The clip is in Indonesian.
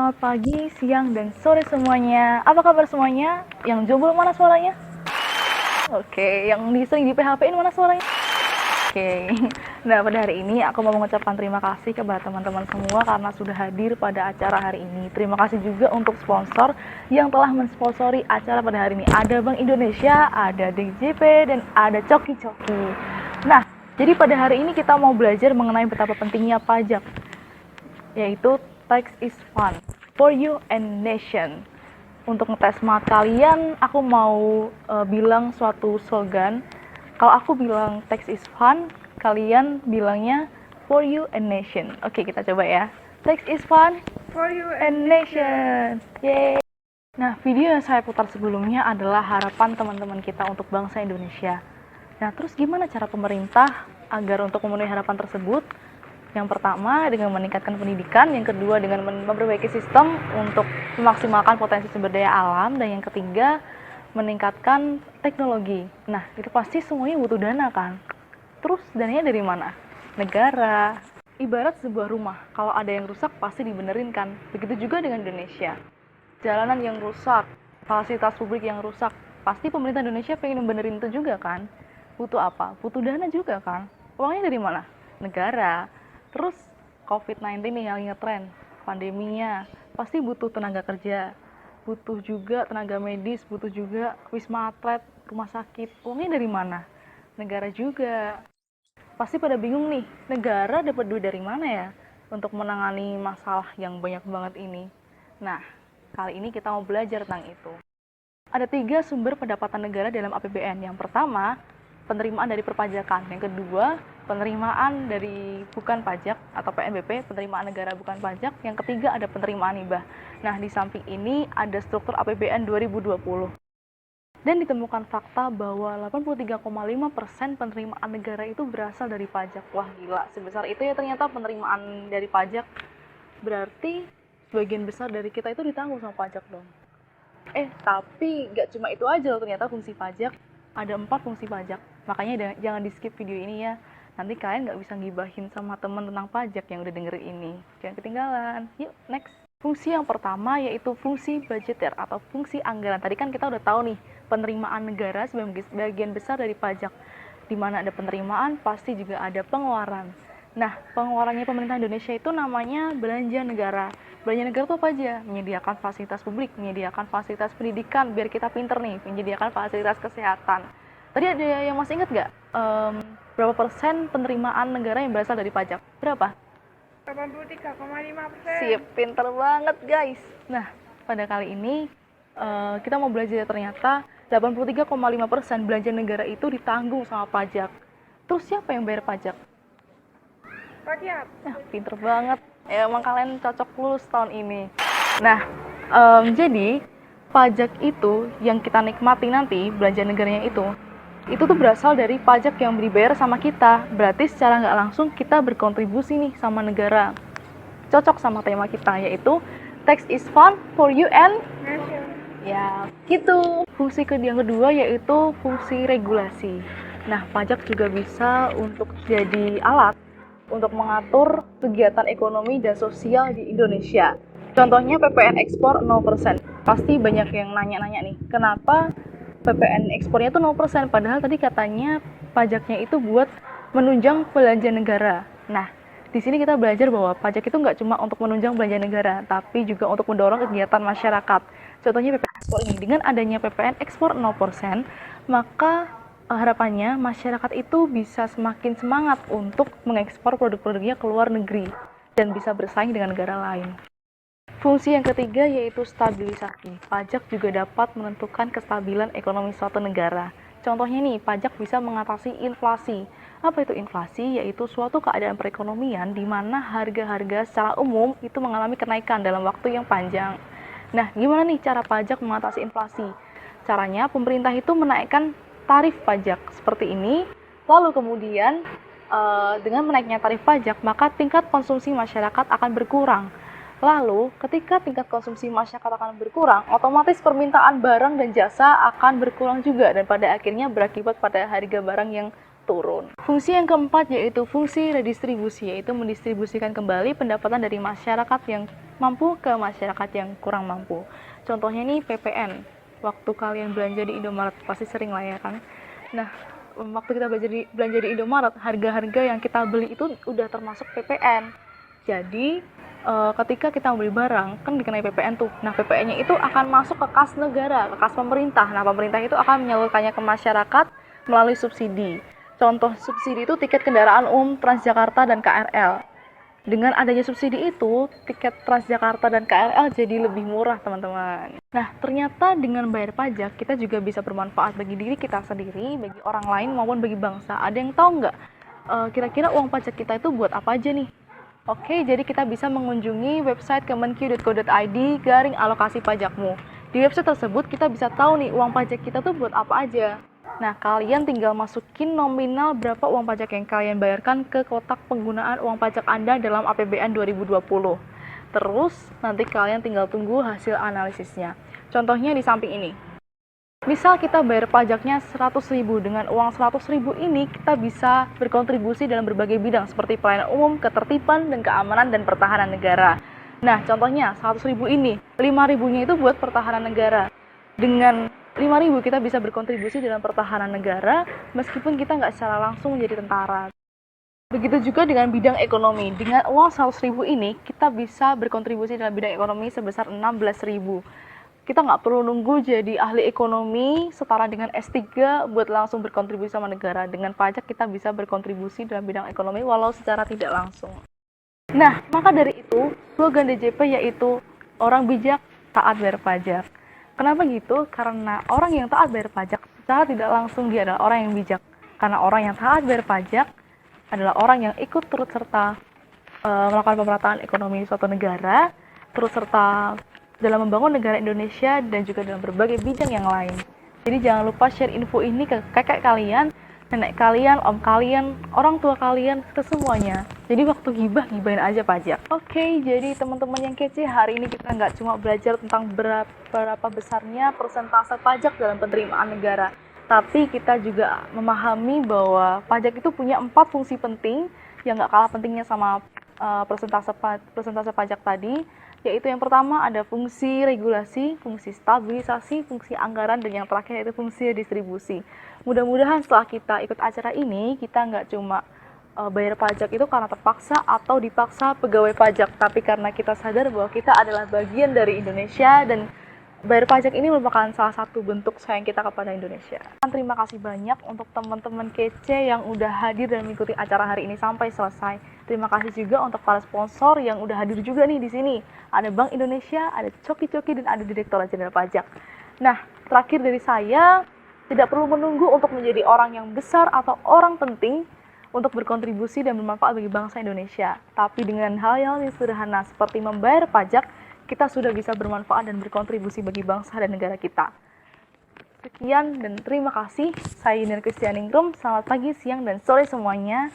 Selamat pagi, siang, dan sore semuanya. Apa kabar semuanya? Yang jomblo mana suaranya? Oke, yang sering di PHP-in mana suaranya? Oke, nah pada hari ini aku mau mengucapkan terima kasih kepada teman-teman semua karena sudah hadir pada acara hari ini. Terima kasih juga untuk sponsor yang telah mensponsori acara pada hari ini. Ada Bank Indonesia, ada DJP, dan ada Coki-Coki. Nah, jadi pada hari ini kita mau belajar mengenai betapa pentingnya pajak, yaitu tax is fun for you and nation. Untuk ngetes semangat kalian, aku mau bilang suatu slogan. Kalau aku bilang tax is fun, kalian bilangnya for you and nation. Oke, kita coba ya. Tax is fun For you and nation. Yeay. Nah, video yang saya putar sebelumnya adalah harapan teman-teman kita untuk bangsa Indonesia. Nah, terus gimana cara pemerintah agar untuk memenuhi harapan tersebut? Yang pertama dengan meningkatkan pendidikan, yang kedua dengan memperbaiki sistem untuk memaksimalkan potensi sumber daya alam, dan yang ketiga meningkatkan teknologi. Nah, itu pasti semuanya butuh dana kan? Terus dananya dari mana? Negara. Ibarat sebuah rumah, kalau ada yang rusak pasti dibenerin kan? Begitu juga dengan Indonesia. Jalanan yang rusak, fasilitas publik yang rusak, pasti pemerintah Indonesia pengen membenerin itu juga kan? Butuh apa? Butuh dana juga kan? Uangnya dari mana? Negara. Terus COVID-19 nih yang ngetren, pandeminya, pasti butuh tenaga kerja, butuh juga tenaga medis, butuh juga wisma atlet, rumah sakit. Uangnya dari mana? Negara juga. Pasti pada bingung nih, negara dapat duit dari mana ya untuk menangani masalah yang banyak banget ini. Nah, kali ini kita mau belajar tentang itu. Ada 3 sumber pendapatan negara dalam APBN. Yang pertama, penerimaan dari perpajakan. Yang kedua, penerimaan dari bukan pajak atau PNBP, penerimaan negara bukan pajak. Yang ketiga, ada penerimaan hibah. Nah, di samping ini ada struktur APBN 2020. Dan ditemukan fakta bahwa 83,5% penerimaan negara itu berasal dari pajak. Wah, gila, sebesar itu ya ternyata penerimaan dari pajak. Berarti sebagian besar dari kita itu ditanggung sama pajak dong. Tapi nggak cuma itu aja loh, ternyata fungsi pajak. Ada 4 fungsi pajak. Makanya jangan di skip video ini ya. Nanti kalian nggak bisa ngibahin sama teman tentang pajak yang udah dengerin ini. Jangan ketinggalan. Yuk, next. Fungsi yang pertama yaitu fungsi budgeter atau fungsi anggaran. Tadi kan kita udah tahu nih, penerimaan negara sebagian besar dari pajak. Di mana ada penerimaan, pasti juga ada pengeluaran. Nah, pengeluarannya pemerintah Indonesia itu namanya belanja negara. Belanja negara itu apa aja? Menyediakan fasilitas publik, menyediakan fasilitas pendidikan, biar kita pinter nih, menyediakan fasilitas kesehatan. Tadi ada yang masih ingat nggak? Berapa persen penerimaan negara yang berasal dari pajak? Berapa? 83,5%. Sip, pinter banget guys. Nah, pada kali ini kita mau belajar ternyata 83,5% belanja negara itu ditanggung sama pajak. Terus siapa yang bayar pajak? Rakyat. Nah, pinter banget. Ya, emang kalian cocok lulus tahun ini. Nah, jadi pajak itu yang kita nikmati nanti, belanja negaranya itu tuh berasal dari pajak yang dibayar sama kita. Berarti secara nggak langsung kita berkontribusi nih sama negara. Cocok sama tema kita, yaitu tax is fun for you and Nation. ya, gitu. Fungsi yang kedua yaitu fungsi regulasi. Nah, pajak juga bisa untuk jadi alat untuk mengatur kegiatan ekonomi dan sosial di Indonesia. Contohnya PPN ekspor 0%. Pasti banyak yang nanya-nanya nih, kenapa PPN ekspornya itu 0%? Padahal tadi katanya pajaknya itu buat menunjang belanja negara. Nah, di sini kita belajar bahwa pajak itu nggak cuma untuk menunjang belanja negara, tapi juga untuk mendorong kegiatan masyarakat. Contohnya PPN ekspor ini, dengan adanya PPN ekspor 0%, maka harapannya masyarakat itu bisa semakin semangat untuk mengekspor produk-produknya ke luar negeri dan bisa bersaing dengan negara lain. Fungsi yang ketiga yaitu stabilisasi. Pajak juga dapat menentukan kestabilan ekonomi suatu negara. Contohnya nih, pajak bisa mengatasi inflasi. Apa itu inflasi? Yaitu suatu keadaan perekonomian di mana harga-harga secara umum itu mengalami kenaikan dalam waktu yang panjang. Nah, gimana nih cara pajak mengatasi inflasi? Caranya, pemerintah itu menaikkan tarif pajak seperti ini, lalu kemudian dengan menaiknya tarif pajak, maka tingkat konsumsi masyarakat akan berkurang. Lalu, ketika tingkat konsumsi masyarakat akan berkurang, otomatis permintaan barang dan jasa akan berkurang juga, dan pada akhirnya berakibat pada harga barang yang turun. Fungsi yang keempat yaitu fungsi redistribusi, yaitu mendistribusikan kembali pendapatan dari masyarakat yang mampu ke masyarakat yang kurang mampu. Contohnya nih PPN. Waktu kalian belanja di Indomaret pasti sering lah ya kan. Nah, waktu kita belanja di Indomaret, harga-harga yang kita beli itu udah termasuk PPN. Jadi ketika kita beli barang kan dikenai PPN tuh. Nah, PPN-nya itu akan masuk ke kas negara, ke kas pemerintah. Nah, pemerintah itu akan menyalurkannya ke masyarakat melalui subsidi. Contoh subsidi itu tiket kendaraan umum Transjakarta dan KRL. Dengan adanya subsidi itu, tiket Transjakarta dan KRL jadi lebih murah, teman-teman. Nah, ternyata dengan bayar pajak, kita juga bisa bermanfaat bagi diri kita sendiri, bagi orang lain maupun bagi bangsa. Ada yang tahu nggak? Kira-kira uang pajak kita itu buat apa aja nih? Oke, jadi kita bisa mengunjungi website kemenq.go.id/alokasi pajakmu. Di website tersebut kita bisa tahu nih uang pajak kita tuh buat apa aja. Nah, kalian tinggal masukin nominal berapa uang pajak yang kalian bayarkan ke kotak penggunaan uang pajak Anda dalam APBN 2020. Terus, nanti kalian tinggal tunggu hasil analisisnya. Contohnya di samping ini. Misal kita bayar pajaknya 100.000, dengan uang 100.000 ini kita bisa berkontribusi dalam berbagai bidang seperti pelayanan umum, ketertiban, dan keamanan dan pertahanan negara. Nah, contohnya 100.000 ini, 5.000-nya itu buat pertahanan negara. Dengan 5.000 kita bisa berkontribusi dalam pertahanan negara meskipun kita nggak secara langsung menjadi tentara. Begitu juga dengan bidang ekonomi. Dengan uang 100.000 ini kita bisa berkontribusi dalam bidang ekonomi sebesar 16.000. Kita nggak perlu nunggu jadi ahli ekonomi setara dengan S3 buat langsung berkontribusi sama negara. Dengan pajak kita bisa berkontribusi dalam bidang ekonomi walau secara tidak langsung. Nah, maka dari itu, slogan DJP yaitu orang bijak taat bayar pajak. Kenapa gitu? Karena orang yang taat bayar pajak secara tidak langsung dia adalah orang yang bijak. Karena orang yang taat bayar pajak adalah orang yang ikut turut serta melakukan pemerataan ekonomi suatu negara, turut serta dalam membangun negara Indonesia dan juga dalam berbagai bidang yang lain. Jadi jangan lupa share info ini ke kakek kalian, nenek kalian, om kalian, orang tua kalian, ke semuanya. Jadi waktu gibah, gibahin aja pajak. Oke, jadi teman-teman yang kece, hari ini kita nggak cuma belajar tentang berapa besarnya persentase pajak dalam penerimaan negara, tapi kita juga memahami bahwa pajak itu punya 4 fungsi penting yang nggak kalah pentingnya sama persentase pajak tadi, yaitu yang pertama ada fungsi regulasi, fungsi stabilisasi, fungsi anggaran, dan yang terakhir yaitu fungsi distribusi. Mudah-mudahan setelah kita ikut acara ini, kita nggak cuma bayar pajak itu karena terpaksa atau dipaksa pegawai pajak, tapi karena kita sadar bahwa kita adalah bagian dari Indonesia dan bayar pajak ini merupakan salah satu bentuk sayang kita kepada Indonesia. Terima kasih banyak untuk teman-teman kece yang udah hadir dan mengikuti acara hari ini sampai selesai. Terima kasih juga untuk para sponsor yang udah hadir juga nih di sini. Ada Bank Indonesia, ada Coki-Coki, dan ada Direktorat Jenderal Pajak. Nah, terakhir dari saya, tidak perlu menunggu untuk menjadi orang yang besar atau orang penting untuk berkontribusi dan bermanfaat bagi bangsa Indonesia. Tapi dengan hal-hal yang sederhana seperti membayar pajak, kita sudah bisa bermanfaat dan berkontribusi bagi bangsa dan negara kita. Sekian dan terima kasih. Saya Yunir Kristianingrum. Selamat pagi, siang, dan sore semuanya.